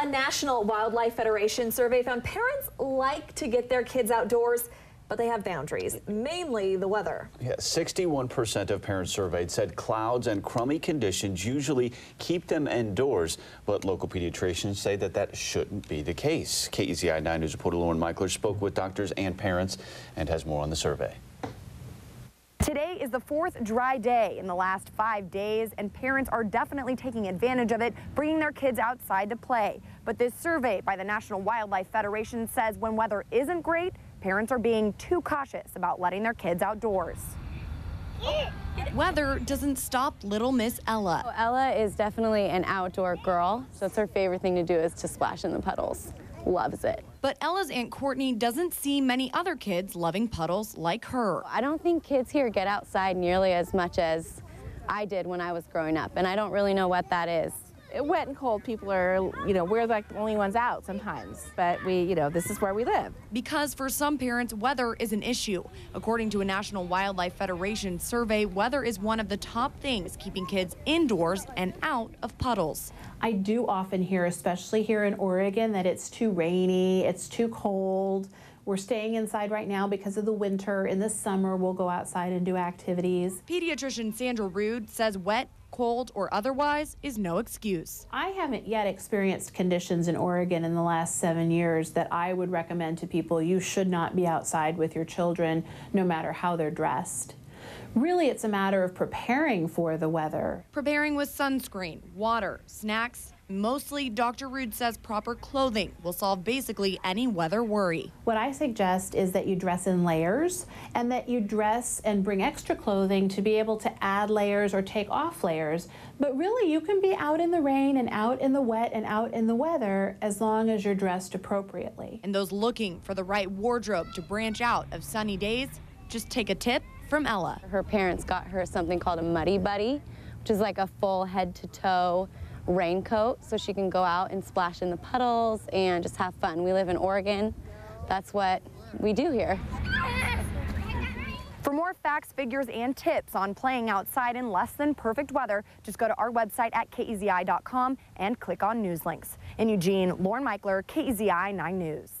National Wildlife Federation survey found parents like to get their kids outdoors, but they have boundaries, mainly the weather. Yeah, 61% of parents surveyed said clouds and crummy conditions usually keep them indoors, but local pediatricians say that shouldn't be the case. KEZI 9 News reporter Lauren Michler spoke with doctors and parents and has more on the survey. Today is the fourth dry day in the last 5 days, and parents are definitely taking advantage of it, bringing their kids outside to play. But this survey by the National Wildlife Federation says when weather isn't great, parents are being too cautious about letting their kids outdoors. Weather doesn't stop little Miss Ella. So Ella is definitely an outdoor girl, so it's her favorite thing to do is to splash in the puddles. Loves it. But Ella's Aunt Courtney doesn't see many other kids loving puddles like her. I don't think kids here get outside nearly as much as I did when I was growing up, and I don't really know what that is. Wet and cold people are, we're like the only ones out sometimes, but this is where we live. Because for some parents, weather is an issue. According to a National Wildlife Federation survey, weather is one of the top things keeping kids indoors and out of puddles. I do often hear, especially here in Oregon, that it's too rainy, it's too cold. We're staying inside right now because of the winter. In the summer, we'll go outside and do activities. Pediatrician Sandra Rude says wet, cold, or otherwise is no excuse. I haven't yet experienced conditions in Oregon in the last 7 years that I would recommend to people you should not be outside with your children, no matter how they're dressed. Really, it's a matter of preparing for the weather. Preparing with sunscreen, water, snacks. Mostly, Dr. Rude says proper clothing will solve basically any weather worry. What I suggest is that you dress in layers and that you dress and bring extra clothing to be able to add layers or take off layers. But really, you can be out in the rain and out in the wet and out in the weather as long as you're dressed appropriately. And those looking for the right wardrobe to branch out of sunny days, just take a tip from Ella. Her parents got her something called a Muddy Buddy, which is like a full head-to-toe raincoat, so she can go out and splash in the puddles and just have fun. We live in Oregon. That's what we do here. For more facts, figures, and tips on playing outside in less than perfect weather, just go to our website at KEZI.com and click on news links. In Eugene, Lauren Michler, KEZI 9 News.